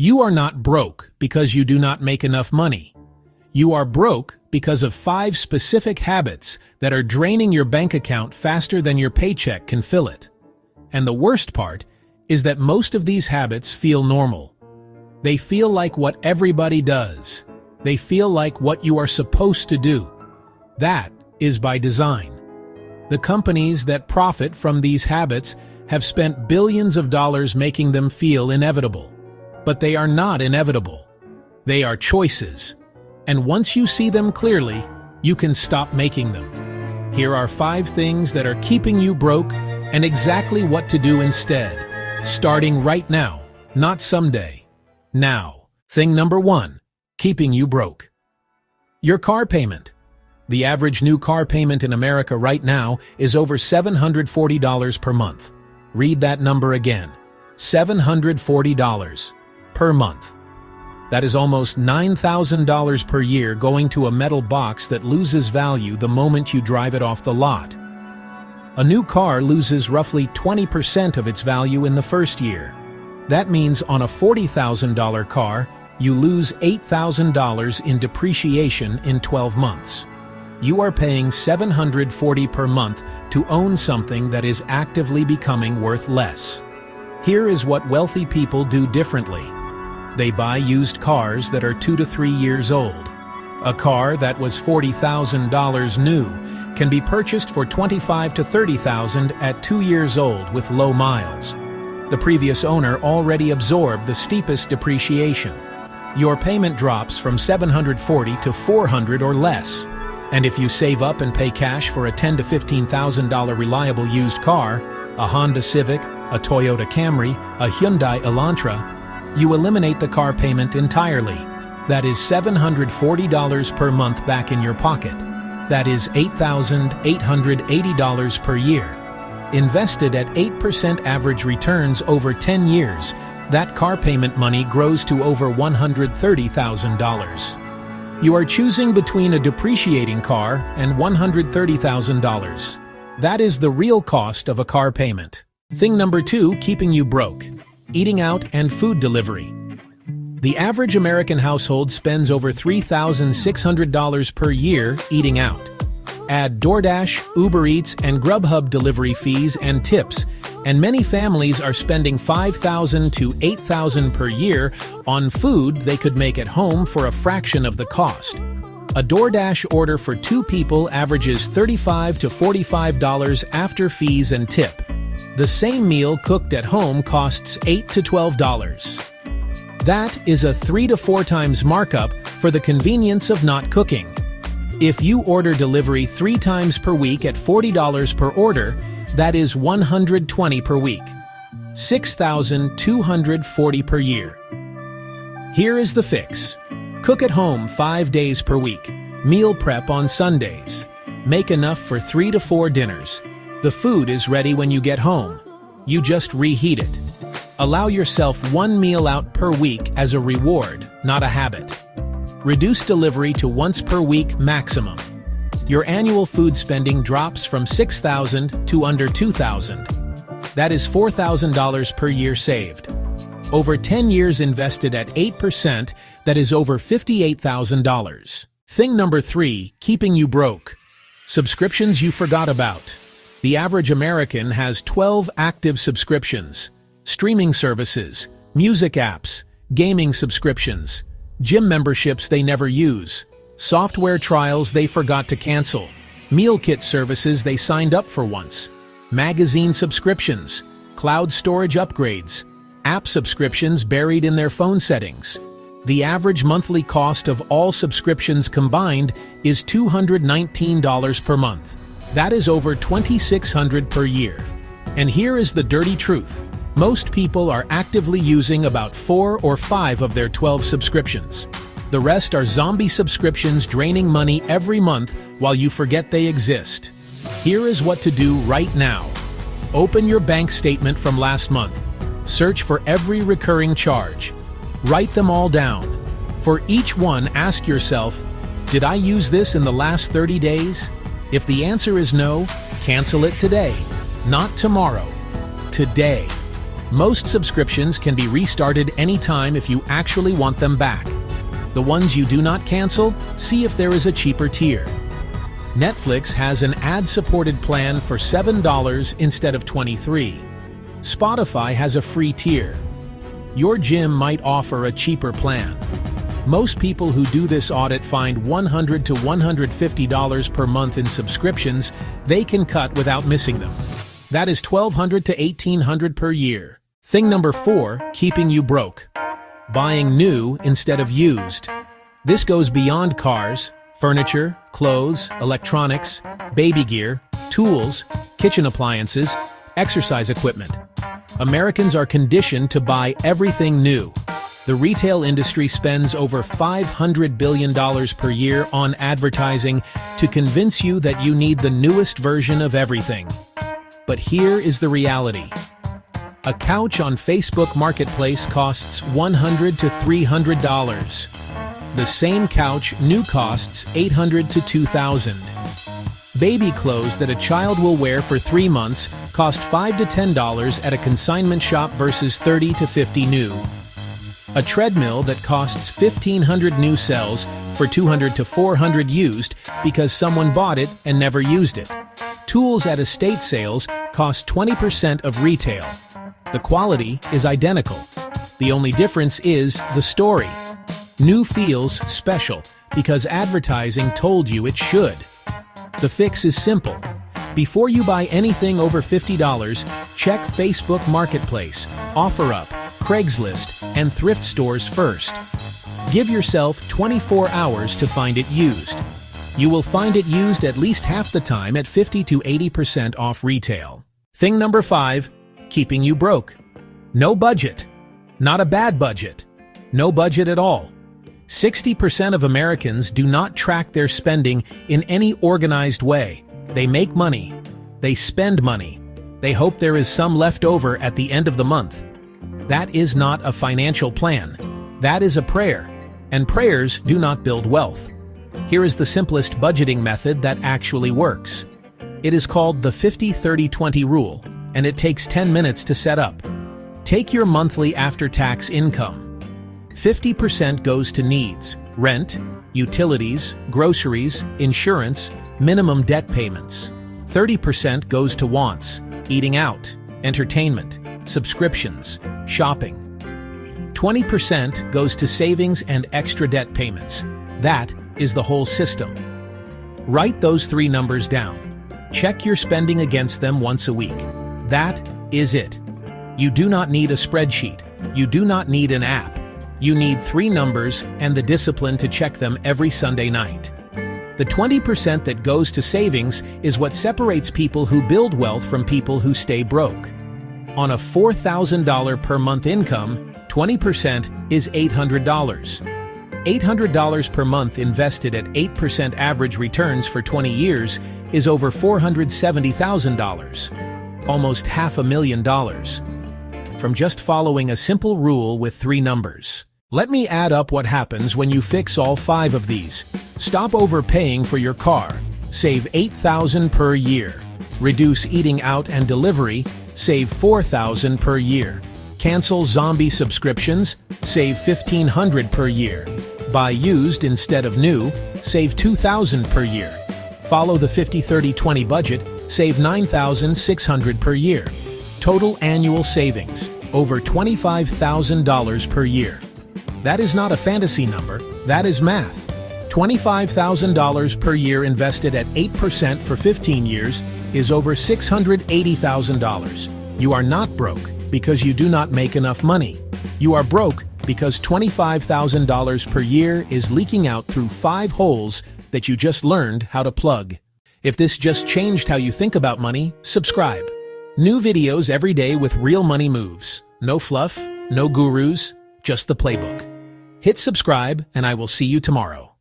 You are not broke because you do not make enough money. You are broke because of 5 specific habits that are draining your bank account faster than your paycheck can fill it. And the worst part is that most of these habits feel normal. They feel like what everybody does. They feel like what you are supposed to do. That is by design. The companies that profit from these habits have spent billions of dollars making them feel inevitable. But they are not inevitable. They are choices. And once you see them clearly, you can stop making them. Here are 5 things that are keeping you broke and exactly what to do instead. Starting right now, not someday. Now. Thing number 1, keeping you broke. Your car payment. The average new car payment in America right now is over $740 per month. Read that number again. $740 per month. That is almost $9,000 per year going to a metal box that loses value the moment you drive it off the lot. A new car loses roughly 20% of its value in the first year. That means on a $40,000 car, you lose $8,000 in depreciation in 12 months. You are paying $740 per month to own something that is actively becoming worth less. Here is what wealthy people do differently. They buy used cars that are 2 to 3 years old. A car that was $40,000 new can be purchased for $25,000 to $30,000 at 2 years old with low miles. The previous owner already absorbed the steepest depreciation. Your payment drops from $740 to $400 or less. And if you save up and pay cash for a $10,000 to $15,000 reliable used car, a Honda Civic, a Toyota Camry, a Hyundai Elantra, you eliminate the car payment entirely. That is $740 per month back in your pocket. That is $8,880 per year. Invested at 8% average returns over 10 years, that car payment money grows to over $130,000. You are choosing between a depreciating car and $130,000. That is the real cost of a car payment. Thing number 2, keeping you broke. Eating out and food delivery. The average American household spends over $3,600 per year eating out. Add DoorDash, Uber Eats, and Grubhub delivery fees and tips, and many families are spending $5,000 to $8,000 per year on food they could make at home for a fraction of the cost. A DoorDash order for 2 people averages $35 to $45 after fees and tip. The same meal cooked at home costs $8 to $12. That is a 3 to 4 times markup for the convenience of not cooking. If you order delivery 3 times per week at $40 per order, that is $120 per week. $6,240 per year. Here is the fix. Cook at home 5 days per week. Meal prep on Sundays. Make enough for 3 to 4 dinners. The food is ready when you get home. You just reheat it. Allow yourself 1 meal out per week as a reward, not a habit. Reduce delivery to once per week maximum. Your annual food spending drops from $6,000 to under $2,000. That is $4,000 per year saved. Over 10 years invested at 8%, that is over $58,000. Thing number 3, keeping you broke. Subscriptions you forgot about. The average American has 12 active subscriptions. Streaming services, music apps, gaming subscriptions, gym memberships they never use, software trials they forgot to cancel, meal kit services they signed up for once, magazine subscriptions, cloud storage upgrades, app subscriptions buried in their phone settings. The average monthly cost of all subscriptions combined is $219 per month. That is over $2,600 per year. And here is the dirty truth. Most people are actively using about 4 or 5 of their 12 subscriptions. The rest are zombie subscriptions draining money every month while you forget they exist. Here is what to do right now. Open your bank statement from last month. Search for every recurring charge. Write them all down. For each one, ask yourself, did I use this in the last 30 days? If the answer is no, cancel it today. Not tomorrow. Today. Most subscriptions can be restarted anytime if you actually want them back. The ones you do not cancel, see if there is a cheaper tier. Netflix has an ad-supported plan for $7 instead of $23. Spotify has a free tier. Your gym might offer a cheaper plan. Most people who do this audit find $100 to $150 per month in subscriptions they can cut without missing them. That is $1,200 to $1,800 per year. Thing number 4, keeping you broke. Buying new instead of used. This goes beyond cars, furniture, clothes, electronics, baby gear, tools, kitchen appliances, exercise equipment. Americans are conditioned to buy everything new. The retail industry spends over $500 billion per year on advertising to convince you that you need the newest version of everything. But here is the reality. A couch on Facebook Marketplace costs $100 to $300. The same couch new costs $800 to $2,000. Baby clothes that a child will wear for 3 months cost $5 to $10 at a consignment shop versus $30 to $50 new. A treadmill that costs $1,500 new sells for $200 to $400 used because someone bought it and never used it. Tools at estate sales cost 20% of retail. The quality is identical. The only difference is the story. New feels special because advertising told you it should. The fix is simple. Before you buy anything over $50, check Facebook Marketplace, OfferUp, Craigslist, and thrift stores first. Give yourself 24 hours to find it used. You will find it used at least half the time at 50 to 80% off retail. Thing number 5, keeping you broke. No budget. Not a bad budget. No budget at all. 60% of Americans do not track their spending in any organized way. They make money. They spend money. They hope there is some left over at the end of the month. That is not a financial plan. That is a prayer. And prayers do not build wealth. Here is the simplest budgeting method that actually works. It is called the 50-30-20 rule, and it takes 10 minutes to set up. Take your monthly after-tax income. 50% goes to needs, rent, utilities, groceries, insurance, minimum debt payments. 30% goes to wants, eating out, entertainment, subscriptions, shopping. 20% goes to savings and extra debt payments. That is the whole system. Write those 3 numbers down. Check your spending against them once a week. That is it. You do not need a spreadsheet. You do not need an app. You need 3 numbers and the discipline to check them every Sunday night. The 20% that goes to savings is what separates people who build wealth from people who stay broke. On a $4,000 per month income, 20% is $800. $800 per month invested at 8% average returns for 20 years is over $470,000, almost $500,000, from just following a simple rule with 3 numbers. Let me add up what happens when you fix all 5 of these. Stop overpaying for your car. Save $8,000 per year. Reduce eating out and delivery. Save $4,000 per year. Cancel zombie subscriptions. Save $1,500 per year. Buy used instead of new. Save $2,000 per year. Follow the 50-30-20 budget. Save $9,600 per year. Total annual savings, over $25,000 per year. That is not a fantasy number, that is math. $25,000 per year invested at 8% for 15 years is over $680,000. You are not broke because you do not make enough money. You are broke because $25,000 per year is leaking out through 5 holes that you just learned how to plug. If this just changed how you think about money, subscribe. New videos every day with real money moves. No fluff, no gurus, just the playbook. Hit subscribe, and I will see you tomorrow.